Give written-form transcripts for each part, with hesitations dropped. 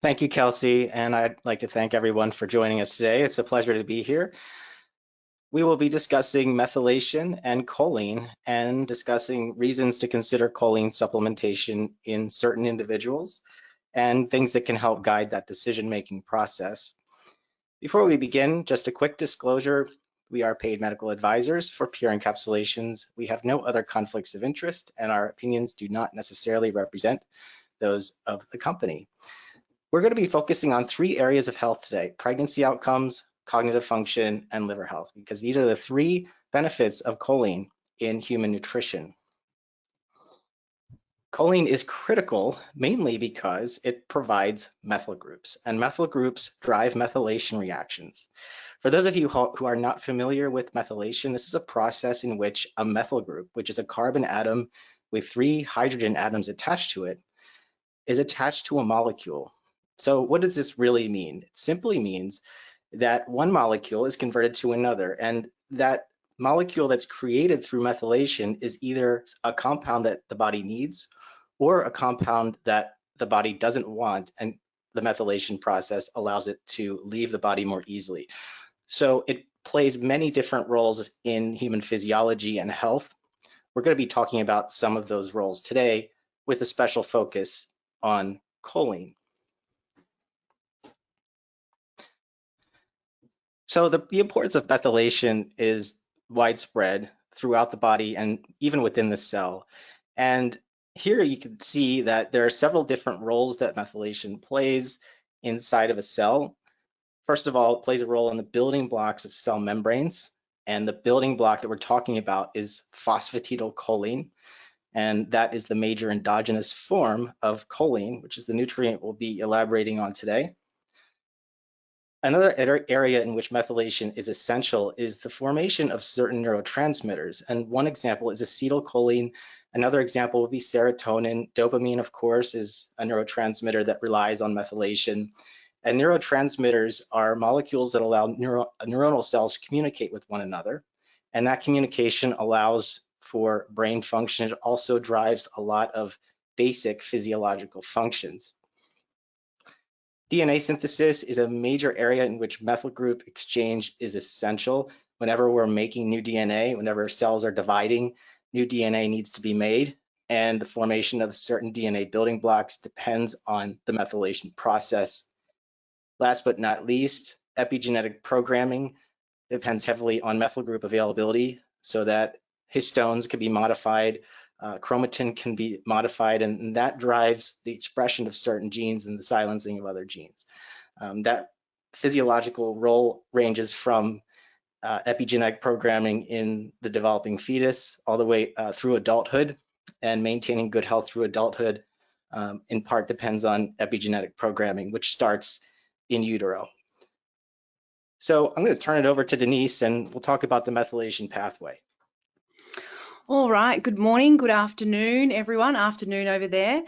Thank you, Kelsey, and I'd like to thank everyone for joining us today. It's a pleasure to be here. We will be discussing methylation and choline and discussing reasons to consider choline supplementation in certain individuals and things that can help guide that decision-making process. Before we begin, just a quick disclosure. We are paid medical advisors for Pure Encapsulations. We have no other conflicts of interest, and our opinions do not necessarily represent those of the company. We're going to be focusing on 3 areas of health today: pregnancy outcomes, cognitive function, and liver health, because these are the 3 benefits of choline in human nutrition. Choline is critical mainly because it provides methyl groups, and methyl groups drive methylation reactions. For those of you who are not familiar with methylation, this is a process in which a methyl group, which is a carbon atom with 3 hydrogen atoms attached to it, is attached to a molecule. So what does this really mean? It simply means that one molecule is converted to another, and that molecule that's created through methylation is either a compound that the body needs or a compound that the body doesn't want, and the methylation process allows it to leave the body more easily. So it plays many different roles in human physiology and health. We're going to be talking about some of those roles today with a special focus on choline. So the importance of methylation is widespread throughout the body and even within the cell. And here you can see that there are several different roles that methylation plays inside of a cell. First of all, it plays a role in the building blocks of cell membranes. And the building block that we're talking about is phosphatidylcholine. And that is the major endogenous form of choline, which is the nutrient we'll be elaborating on today. Another area in which methylation is essential is the formation of certain neurotransmitters. And one example is acetylcholine. Another example would be serotonin. Dopamine, of course, is a neurotransmitter that relies on methylation. And neurotransmitters are molecules that allow neuronal cells to communicate with one another. And that communication allows for brain function. It also drives a lot of basic physiological functions. DNA synthesis is a major area in which methyl group exchange is essential. Whenever we're making new DNA, whenever cells are dividing, new DNA needs to be made, and the formation of certain DNA building blocks depends on the methylation process. Last but not least, epigenetic programming depends heavily on methyl group availability so that histones can be modified, chromatin can be modified, and that drives the expression of certain genes and the silencing of other genes. That physiological role ranges from epigenetic programming in the developing fetus all the way through adulthood, and maintaining good health through adulthood in part depends on epigenetic programming, which starts in utero. So I'm going to turn it over to Denise, and we'll talk about the methylation pathway. All right, good morning, good afternoon, everyone. Afternoon over there.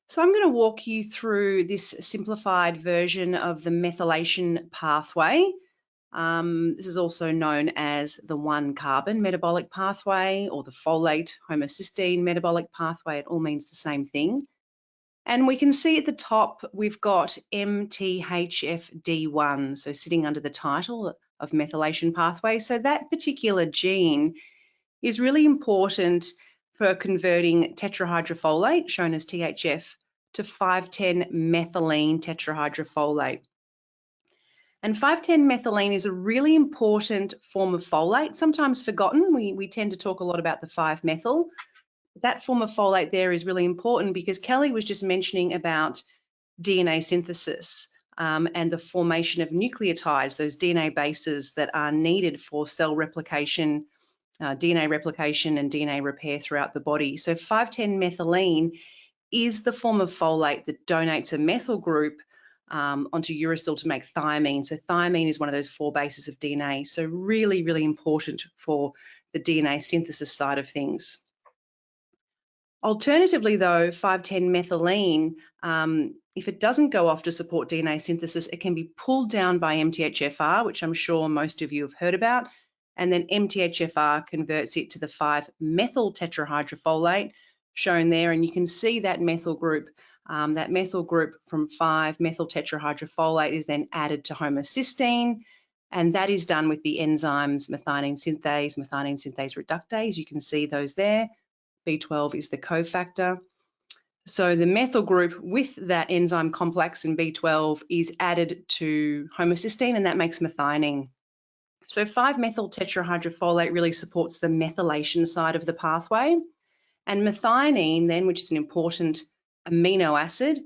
So I'm going to walk you through this simplified version of the methylation pathway. This is also known as the 1-carbon metabolic pathway or the folate homocysteine metabolic pathway. It all means the same thing. And we can see at the top, we've got MTHFDI, so sitting under the title of methylation pathway. So that particular gene is really important for converting tetrahydrofolate, shown as THF, to 5,10-methylene tetrahydrofolate. And 5,10-methylene is a really important form of folate, sometimes forgotten. We tend to talk a lot about the 5-methyl. That form of folate there is really important because Kelly was just mentioning about DNA synthesis and the formation of nucleotides, those DNA bases that are needed for cell replication, DNA replication and DNA repair throughout the body. So 5,10-methylene is the form of folate that donates a methyl group onto uracil to make thiamine. So thiamine is one of those 4 bases of DNA. So really, really important for the DNA synthesis side of things. Alternatively though, 5,10-methylene, if it doesn't go off to support DNA synthesis, it can be pulled down by MTHFR, which I'm sure most of you have heard about. And then MTHFR converts it to the 5-methyl tetrahydrofolate shown there. And you can see that methyl group That methyl group from 5-methyl tetrahydrofolate is then added to homocysteine, and that is done with the enzymes methionine synthase reductase. You can see those there. B12 is the cofactor. So the methyl group with that enzyme complex in B12 is added to homocysteine, and that makes methionine. So 5-methyl tetrahydrofolate really supports the methylation side of the pathway. And methionine then, which is an important amino acid,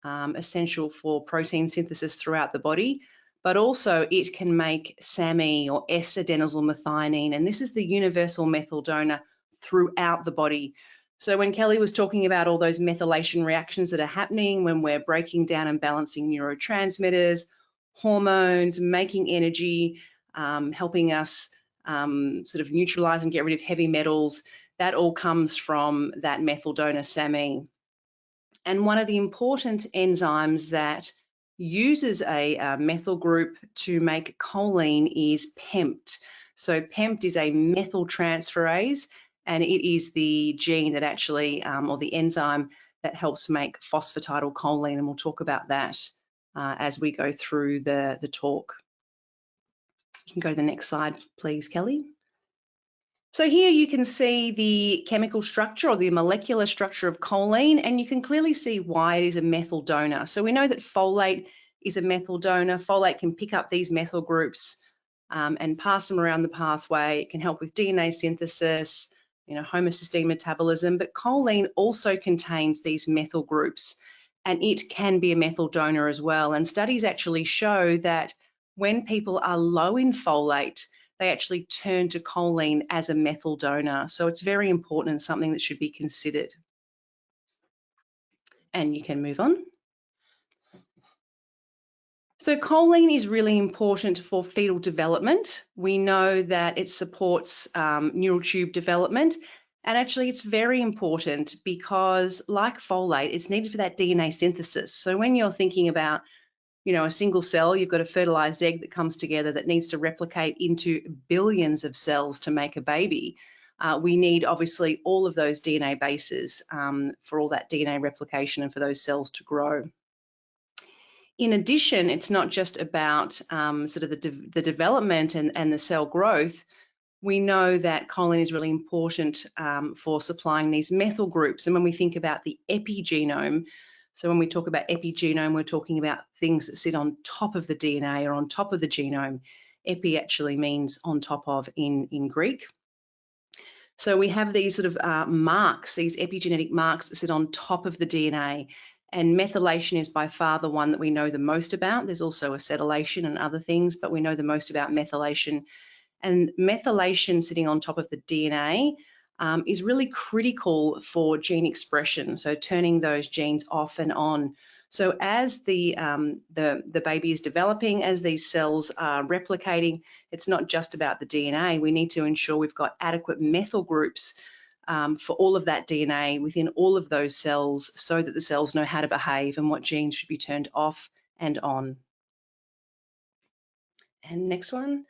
essential for protein synthesis throughout the body, but also it can make SAMe or S-adenosylmethionine, and this is the universal methyl donor throughout the body. So when Kelly was talking about all those methylation reactions that are happening when we're breaking down and balancing neurotransmitters, hormones, making energy, helping us sort of neutralize and get rid of heavy metals, that all comes from that methyl donor SAMe. And one of the important enzymes that uses a methyl group to make choline is PEMT. So PEMT is a methyltransferase, and it is the gene that actually, or the enzyme that helps make phosphatidylcholine, and we'll talk about that as we go through the talk. You can go to the next slide, please, Kelly. So here you can see the chemical structure or the molecular structure of choline, and you can clearly see why it is a methyl donor. So we know that folate is a methyl donor. Folate can pick up these methyl groups and pass them around the pathway. It can help with DNA synthesis, homocysteine metabolism, but choline also contains these methyl groups, and it can be a methyl donor as well. And studies actually show that when people are low in folate, they actually turn to choline as a methyl donor. So it's very important and something that should be considered. And you can move on. So choline is really important for fetal development. We know that it supports neural tube development. And actually, it's very important because, like folate, it's needed for that DNA synthesis. So when you're thinking about a single cell, you've got a fertilized egg that comes together that needs to replicate into billions of cells to make a baby. We need, obviously, all of those DNA bases for all that DNA replication and for those cells to grow. In addition, it's not just about sort of the development and the cell growth. We know that choline is really important for supplying these methyl groups. And when we think about the epigenome, so when we talk about epigenome, we're talking about things that sit on top of the DNA or on top of the genome. Epi actually means on top of in Greek. So we have these sort of marks, these epigenetic marks that sit on top of the DNA. And methylation is by far the one that we know the most about. There's also acetylation and other things, but we know the most about methylation. And methylation sitting on top of the DNA is really critical for gene expression, so turning those genes off and on. So as the baby is developing, as these cells are replicating, it's not just about the DNA. We need to ensure we've got adequate methyl groups for all of that DNA within all of those cells so that the cells know how to behave and what genes should be turned off and on. And next one.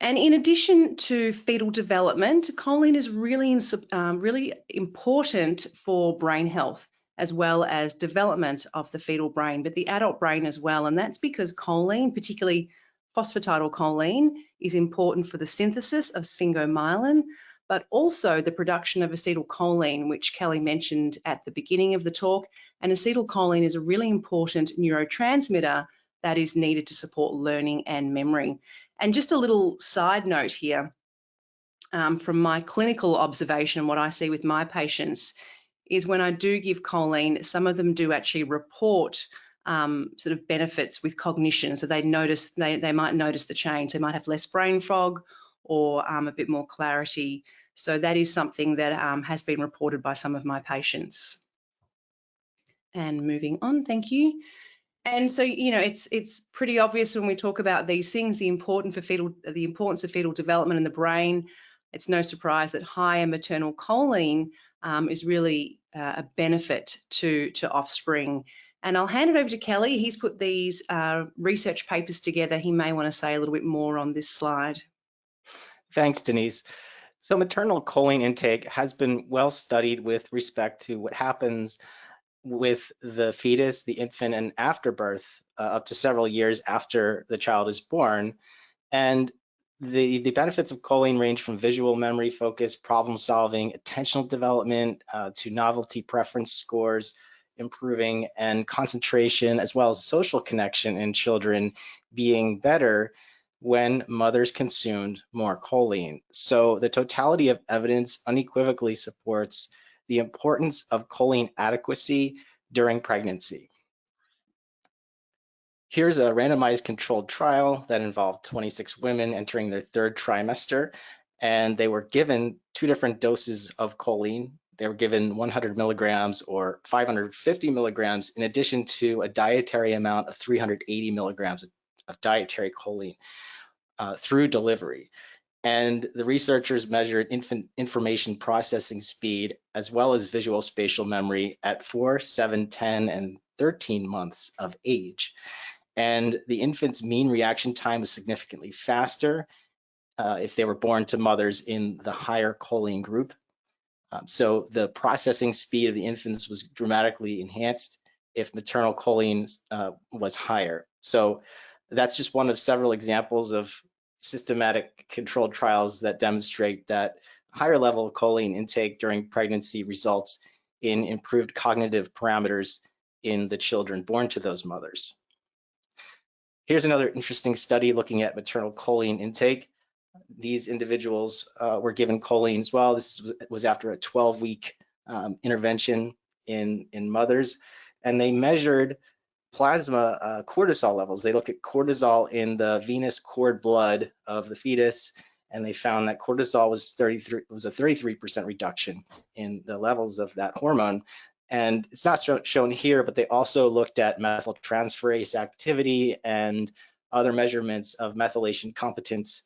And in addition to fetal development, choline is really important for brain health as well as development of the fetal brain, but the adult brain as well. And that's because choline, particularly phosphatidylcholine, is important for the synthesis of sphingomyelin, but also the production of acetylcholine, which Kelly mentioned at the beginning of the talk. And acetylcholine is a really important neurotransmitter that is needed to support learning and memory. And just a little side note here, from my clinical observation, what I see with my patients is when I do give choline, some of them do actually report sort of benefits with cognition. So they might notice the change. They might have less brain fog or a bit more clarity. So that is something that has been reported by some of my patients. And moving on, thank you. And so, it's pretty obvious when we talk about these things, the importance of fetal development in the brain. It's no surprise that higher maternal choline is really a benefit to offspring. And I'll hand it over to Kelly. He's put these research papers together. He may want to say a little bit more on this slide. Thanks, Denise. So maternal choline intake has been well studied with respect to what happens with the fetus, the infant, and after birth, up to several years after the child is born. And the benefits of choline range from visual memory, focus, problem solving, attentional development, to novelty preference scores improving, and concentration, as well as social connection in children being better when mothers consumed more choline. So the totality of evidence unequivocally supports the importance of choline adequacy during pregnancy. Here's a randomized controlled trial that involved 26 women entering their third trimester, and they were given two different doses of choline. They were given 100 milligrams or 550 milligrams in addition to a dietary amount of 380 milligrams of dietary choline through delivery. And the researchers measured infant information processing speed as well as visual spatial memory at 4, 7, 10, and 13 months of age. And the infant's mean reaction time was significantly faster if they were born to mothers in the higher choline group. So the processing speed of the infants was dramatically enhanced if maternal choline was higher. So that's just one of several examples of systematic controlled trials that demonstrate that higher level of choline intake during pregnancy results in improved cognitive parameters in the children born to those mothers. Here's another interesting study looking at maternal choline intake. These individuals were given choline as well. This was after a 12-week intervention in mothers, and they measured plasma cortisol levels. They looked at cortisol in the venous cord blood of the fetus, and they found that cortisol was a 33% reduction in the levels of that hormone. And it's not shown here, but they also looked at methyltransferase activity and other measurements of methylation competence,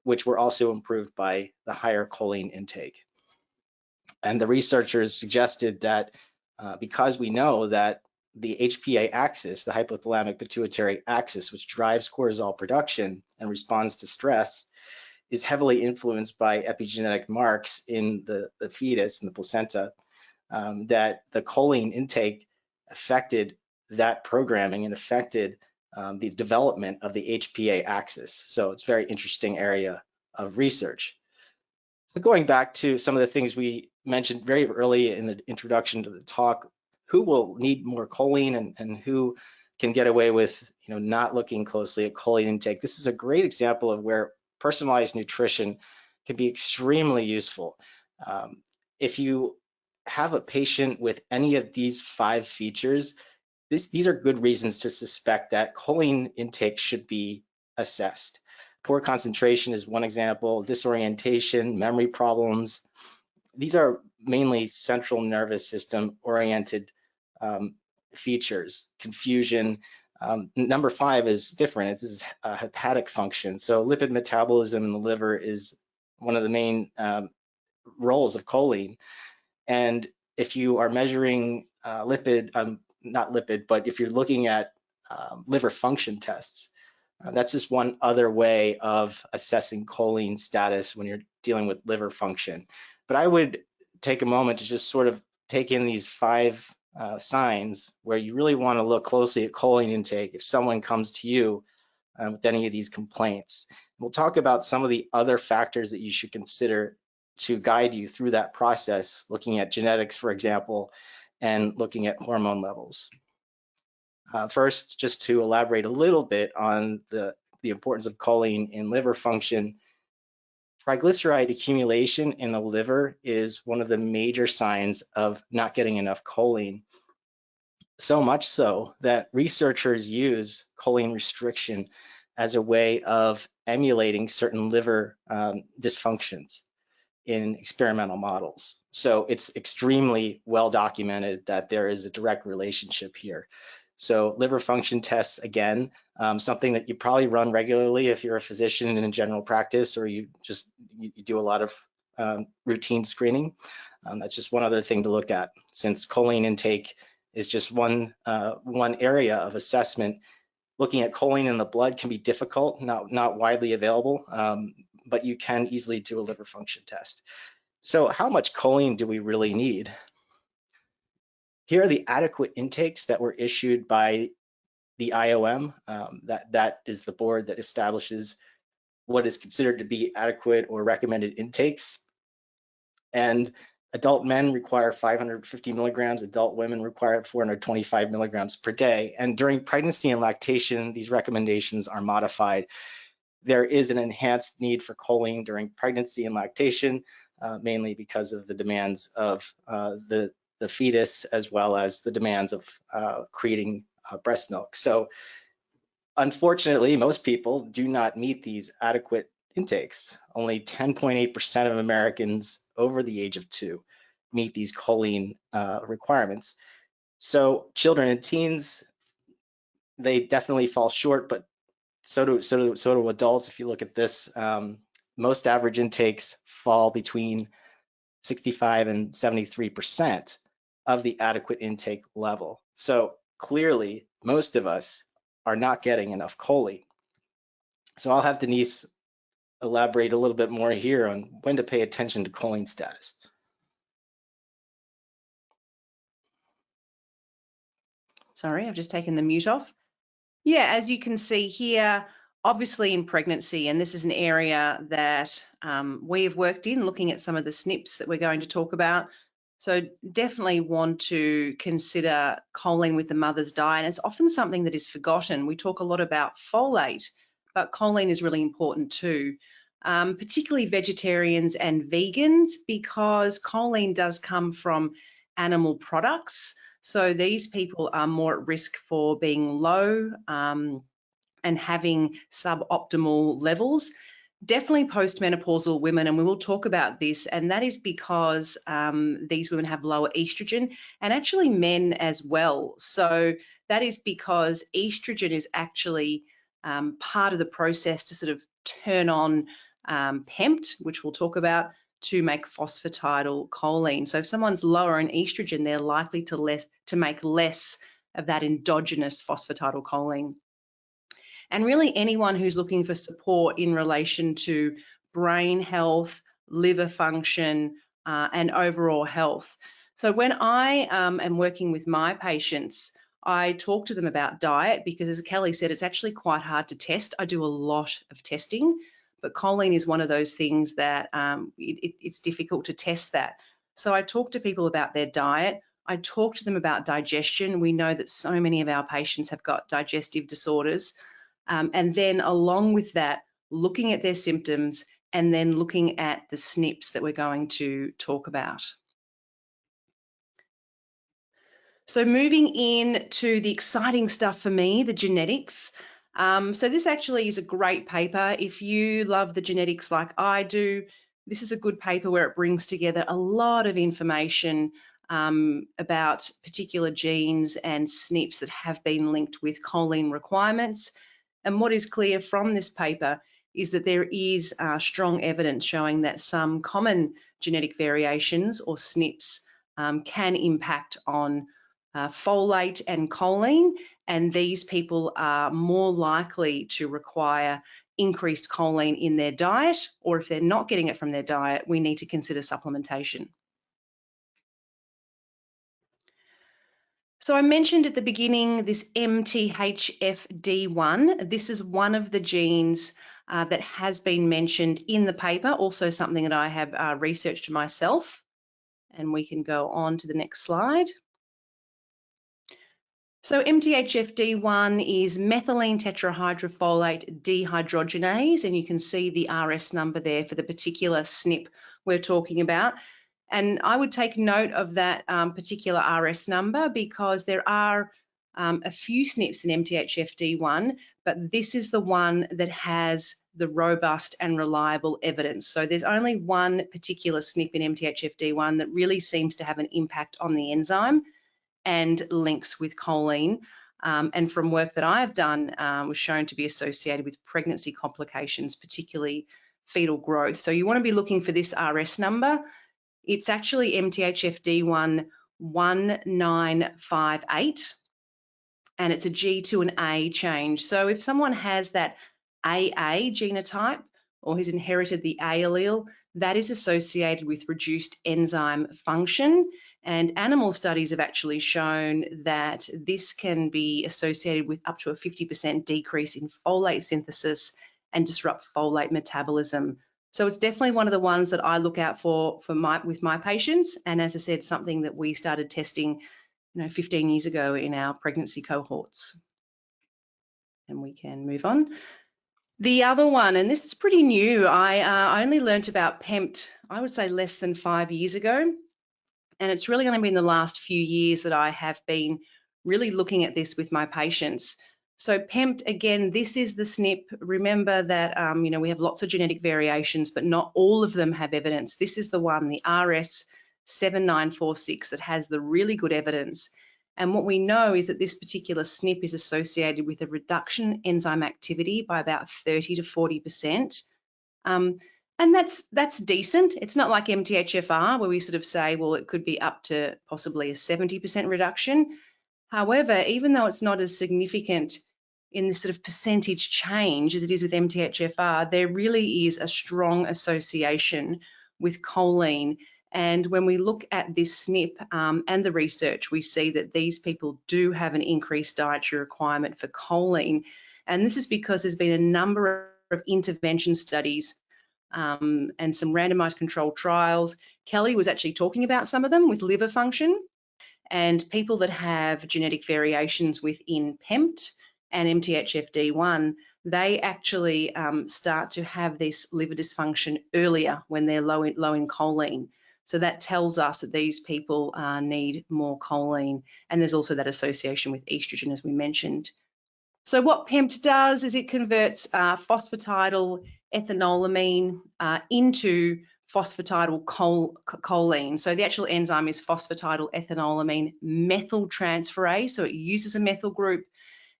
which were also improved by the higher choline intake. And the researchers suggested that because we know that the HPA axis, the hypothalamic pituitary axis, which drives cortisol production and responds to stress, is heavily influenced by epigenetic marks in the fetus and the placenta, that the choline intake affected that programming and affected the development of the HPA axis. So it's a very interesting area of research. So going back to some of the things we mentioned very early in the introduction to the talk, who will need more choline and who can get away with not looking closely at choline intake. This is a great example of where personalized nutrition can be extremely useful. If you have a patient with any of these 5 features, these are good reasons to suspect that choline intake should be assessed. Poor concentration is one example, disorientation, memory problems. These are mainly central nervous system oriented features. Confusion. Number 5 is different. This is hepatic function. So lipid metabolism in the liver is one of the main roles of choline. And if you are measuring not lipid, but if you're looking at liver function tests, that's just one other way of assessing choline status when you're dealing with liver function. But I would take a moment to just sort of take in these 5 signs where you really want to look closely at choline intake if someone comes to you with any of these complaints. We'll talk about some of the other factors that you should consider to guide you through that process, looking at genetics, for example, and looking at hormone levels. First, just to elaborate a little bit on the importance of choline in liver function, triglyceride accumulation in the liver is one of the major signs of not getting enough choline. So much so that researchers use choline restriction as a way of emulating certain liver dysfunctions in experimental models. So it's extremely well documented that there is a direct relationship here. So liver function tests, again, something that you probably run regularly if you're a physician in a general practice or you do a lot of routine screening. That's just one other thing to look at, since choline intake is just one area of assessment. Looking at choline in the blood can be difficult, not widely available, but you can easily do a liver function test. So how much choline do we really need? Here are the adequate intakes that were issued by the IOM. That is the board that establishes what is considered to be adequate or recommended intakes. And adult men require 550 milligrams, adult women require 425 milligrams per day. And during pregnancy and lactation, these recommendations are modified. There is an enhanced need for choline during pregnancy and lactation, mainly because of the demands of the fetus, as well as the demands of creating breast milk. So unfortunately, most people do not meet these adequate intakes. Only 10.8% of Americans over the age of 2 meet these choline requirements. So children and teens, they definitely fall short, but so do adults. If you look at this, most average intakes fall between 65 and 73% of the adequate intake level. So clearly, most of us are not getting enough choline. So I'll have Denise elaborate a little bit more here on when to pay attention to choline status. Sorry, I've just taken the mute off. Yeah, as you can see here, obviously in pregnancy, and this is an area that we've worked in, looking at some of the SNPs that we're going to talk about. So definitely want to consider choline with the mother's diet. And it's often something that is forgotten. We talk a lot about folate, but choline is really important too, particularly vegetarians and vegans, because choline does come from animal products. So these people are more at risk for being low and having suboptimal levels. Definitely postmenopausal women, and we will talk about this, and that is because these women have lower estrogen, and actually men as well. So that is because estrogen is actually part of the process to sort of turn on PEMT, which we'll talk about, to make phosphatidylcholine. So if someone's lower in estrogen, they're likely to make less of that endogenous phosphatidylcholine. And really anyone who's looking for support in relation to brain health, liver function, and overall health. So when I am working with my patients, I talk to them about diet because, as Kelly said, it's actually quite hard to test. I do a lot of testing, but choline is one of those things that it's difficult to test that. So I talk to people about their diet. I talk to them about digestion. We know that so many of our patients have got digestive disorders. And then along with that, looking at their symptoms and then looking at the SNPs that we're going to talk about. So moving in to the exciting stuff for me, the genetics. So this actually is a great paper. If you love the genetics like I do, this is a good paper where it brings together a lot of information about particular genes and SNPs that have been linked with choline requirements. And what is clear from this paper is that there is strong evidence showing that some common genetic variations or SNPs can impact on folate and choline, and these people are more likely to require increased choline in their diet, or if they're not getting it from their diet, we need to consider supplementation. So I mentioned at the beginning this MTHFD1. This is one of the genes that has been mentioned in the paper, also something that I have researched myself. And we can go on to the next slide. So MTHFD1 is Methylenetetrahydrofolate Dehydrogenase, and you can see the RS number there for the particular SNP we're talking about. And I would take note of that particular RS number because there are a few SNPs in MTHFD1, but this is the one that has the robust and reliable evidence. So there's only one particular SNP in MTHFD1 that really seems to have an impact on the enzyme and links with choline. And from work that I've done, was shown to be associated with pregnancy complications, particularly fetal growth. So you want to be looking for this RS number. It's actually MTHFD1 1958, and it's a G to an A change. So if someone has that AA genotype or has inherited the A allele, that is associated with reduced enzyme function. And animal studies have actually shown that this can be associated with up to a 50% decrease in folate synthesis and disrupt folate metabolism. So it's definitely one of the ones that I look out for with my patients. And as I said, something that we started testing 15 years ago in our pregnancy cohorts. And we can move on. The other one, and this is pretty new, I only learnt about PEMT, I would say less than 5 years ago. And it's really only been the last few years that I have been really looking at this with my patients. So PEMT, again, this is the SNP. Remember that, we have lots of genetic variations, but not all of them have evidence. This is the one, the RS7946, that has the really good evidence. And what we know is that this particular SNP is associated with a reduction in enzyme activity by about 30 to 40%. And that's decent. It's not like MTHFR where we sort of say, well, it could be up to possibly a 70% reduction. However, even though it's not as significant in this sort of percentage change as it is with MTHFR, there really is a strong association with choline. And when we look at this SNP and the research, we see that these people do have an increased dietary requirement for choline. And this is because there's been a number of intervention studies and some randomized controlled trials. Kelly was actually talking about some of them with liver function, and people that have genetic variations within PEMT and MTHFD1, they actually start to have this liver dysfunction earlier when they're low in choline. So that tells us that these people need more choline, and there's also that association with estrogen, as we mentioned. So what PEMT does is it converts phosphatidylethanolamine into phosphatidylcholine. So the actual enzyme is phosphatidylethanolamine methyltransferase. So it uses a methyl group.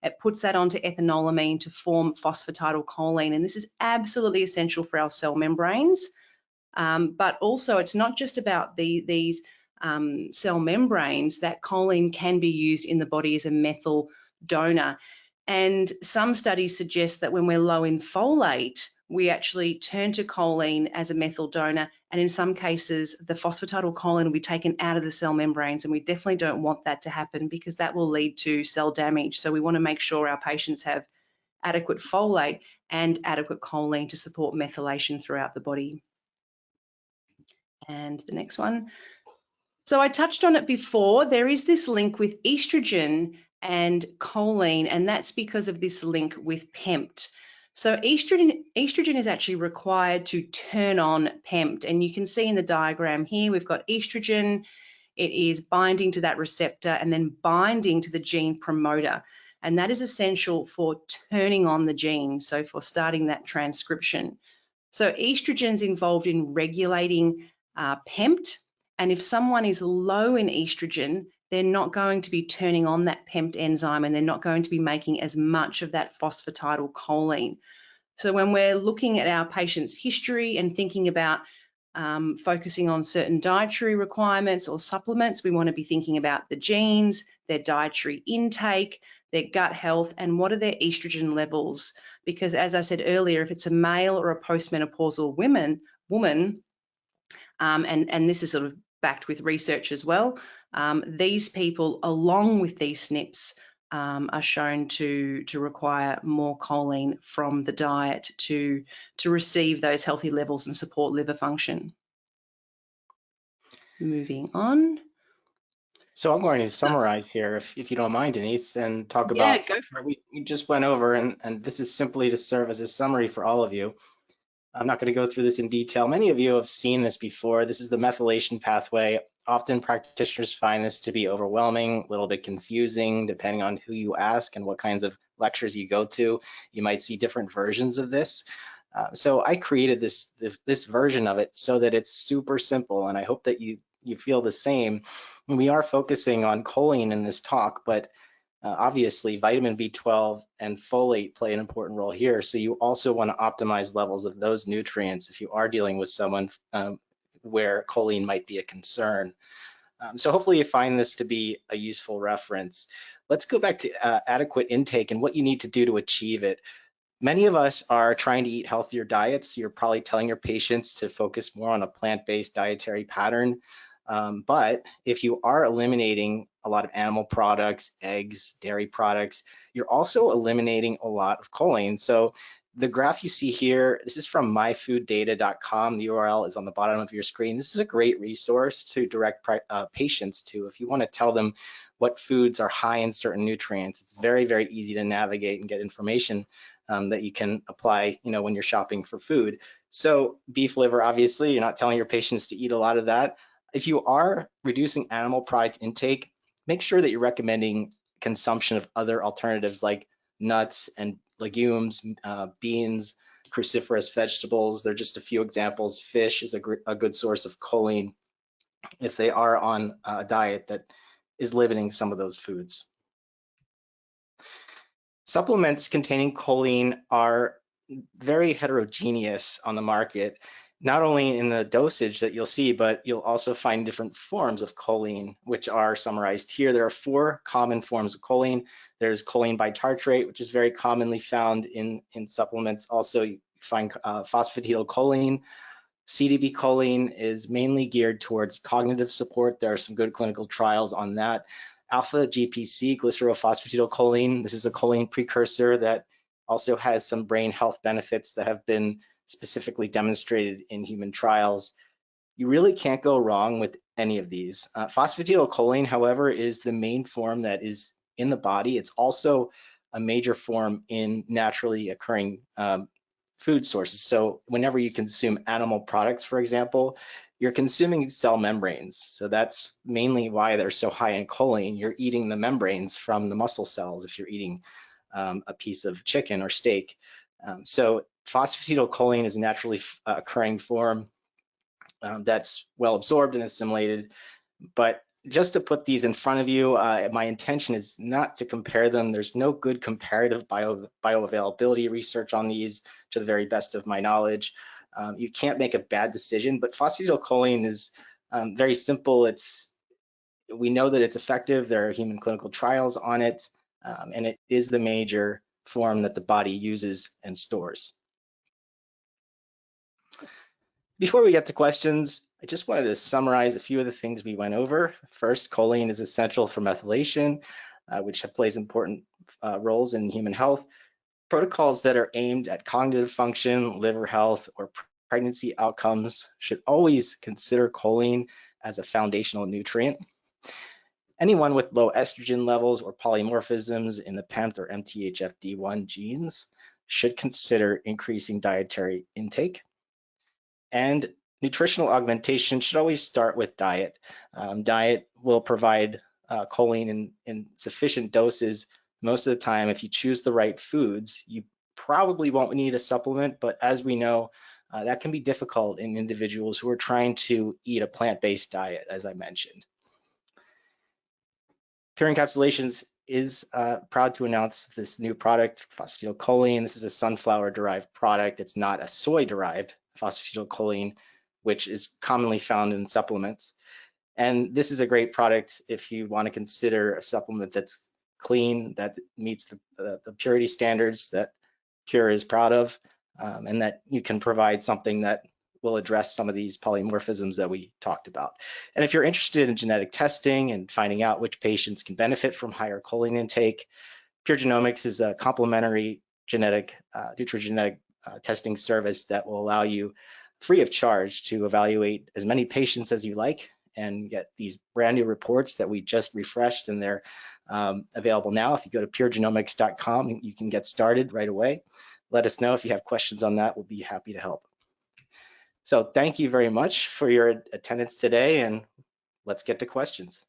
It puts that onto ethanolamine to form phosphatidylcholine. And this is absolutely essential for our cell membranes. But also it's not just about these cell membranes. That choline can be used in the body as a methyl donor. And some studies suggest that when we're low in folate, we actually turn to choline as a methyl donor. And in some cases, the phosphatidylcholine will be taken out of the cell membranes. And we definitely don't want that to happen because that will lead to cell damage. So we want to make sure our patients have adequate folate and adequate choline to support methylation throughout the body. And the next one. So I touched on it before. There is this link with estrogen and choline, and that's because of this link with PEMT. So estrogen is actually required to turn on PEMT, and you can see in the diagram here, we've got estrogen. It is binding to that receptor and then binding to the gene promoter, and that is essential for turning on the gene, so for starting that transcription. So estrogen is involved in regulating PEMT, and if someone is low in estrogen, they're not going to be turning on that PEMT enzyme and they're not going to be making as much of that phosphatidylcholine. So when we're looking at our patient's history and thinking about focusing on certain dietary requirements or supplements, we want to be thinking about the genes, their dietary intake, their gut health, and what are their estrogen levels. Because as I said earlier, if it's a male or a postmenopausal woman, and this is sort of backed with research as well, these people, along with these SNPs, are shown to require more choline from the diet to receive those healthy levels and support liver function. Moving on. So I'm going to summarize here, if you don't mind, Denise, and talk Yeah, about go for what we just went over, and this is simply to serve as a summary for all of you. I'm not going to go through this in detail. Many of you have seen this before. This is the methylation pathway. Often practitioners find this to be overwhelming, a little bit confusing, depending on who you ask and what kinds of lectures you go to. You might see different versions of this. So I created this version of it so that it's super simple, and I hope that you feel the same. We are focusing on choline in this talk, but obviously, vitamin B12 and folate play an important role here. So you also want to optimize levels of those nutrients if you are dealing with someone where choline might be a concern. So hopefully you find this to be a useful reference. Let's go back to adequate intake and what you need to do to achieve it. Many of us are trying to eat healthier diets. You're probably telling your patients to focus more on a plant-based dietary pattern. But if you are eliminating a lot of animal products, eggs, dairy products, you're also eliminating a lot of choline. So the graph you see here, this is from myfooddata.com. The URL is on the bottom of your screen. This is a great resource to direct patients to if you want to tell them what foods are high in certain nutrients. It's very, very easy to navigate and get information that you can apply, when you're shopping for food. So beef liver, obviously, you're not telling your patients to eat a lot of that. If you are reducing animal product intake, make sure that you're recommending consumption of other alternatives like nuts and legumes, beans, cruciferous vegetables. They're just a few examples. Fish is a good source of choline if they are on a diet that is limiting some of those foods. Supplements containing choline are very heterogeneous on the market, not only in the dosage that you'll see, but you'll also find different forms of choline, which are summarized here. There are 4 common forms of choline. There's choline bitartrate, which is very commonly found in supplements. Also, you find phosphatidylcholine. CDB choline is mainly geared towards cognitive support. There are some good clinical trials on that. Alpha GPC, glycerophosphatidylcholine, this is a choline precursor that also has some brain health benefits that have been specifically demonstrated in human trials. You really can't go wrong with any of these. Phosphatidylcholine, however, is the main form that is in the body. It's also a major form in naturally occurring food sources. So whenever you consume animal products, for example, you're consuming cell membranes. So that's mainly why they're so high in choline. You're eating the membranes from the muscle cells if you're eating a piece of chicken or steak. So phosphatidylcholine is a naturally occurring form that's well absorbed and assimilated. But just to put these in front of you, my intention is not to compare them. There's no good comparative bioavailability research on these to the very best of my knowledge. You can't make a bad decision, but phosphatidylcholine is very simple. We know that it's effective. There are human clinical trials on it, and it is the major form that the body uses and stores. Before we get to questions, I just wanted to summarize a few of the things we went over. First, choline is essential for methylation, which plays important roles in human health. Protocols that are aimed at cognitive function, liver health, or pregnancy outcomes should always consider choline as a foundational nutrient. Anyone with low estrogen levels or polymorphisms in the PEMT or MTHFDI genes should consider increasing dietary intake. And nutritional augmentation should always start with diet. Diet will provide choline in sufficient doses most of the time. If you choose the right foods, you probably won't need a supplement, but as we know, that can be difficult in individuals who are trying to eat a plant-based diet, as I mentioned. Pure Encapsulations is proud to announce this new product, phosphatidylcholine. This is a sunflower-derived product. It's not a soy-derived phosphatidylcholine, which is commonly found in supplements. And this is a great product if you want to consider a supplement that's clean, that meets the purity standards that Pure is proud of, and that you can provide something that will address some of these polymorphisms that we talked about. And if you're interested in genetic testing and finding out which patients can benefit from higher choline intake, Pure Genomics is a complementary nutrigenetic testing service that will allow you free of charge to evaluate as many patients as you like and get these brand new reports that we just refreshed, and they're available now. If you go to puregenomics.com, you can get started right away. Let us know if you have questions on that. We'll be happy to help. So thank you very much for your attendance today, and let's get to questions.